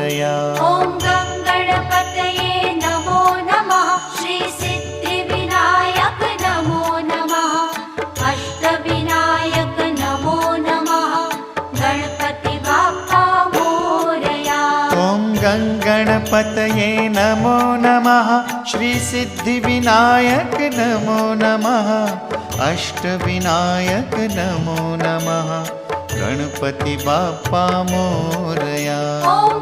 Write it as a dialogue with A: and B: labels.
A: मोरया।
B: ॐ गं गणपतये नमो नमः। श्री सिद्धिविनायक नमो नमः। अष्टविनायक नमो नमः। गणपति बाप्पा मोरया।
A: ॐ गं गणपतये नमो नमः। श्री सिद्धिविनायक नमो नमः। अष्टविनायक नमो नमः। गणपति बाप्पा मोरया।
B: ॐ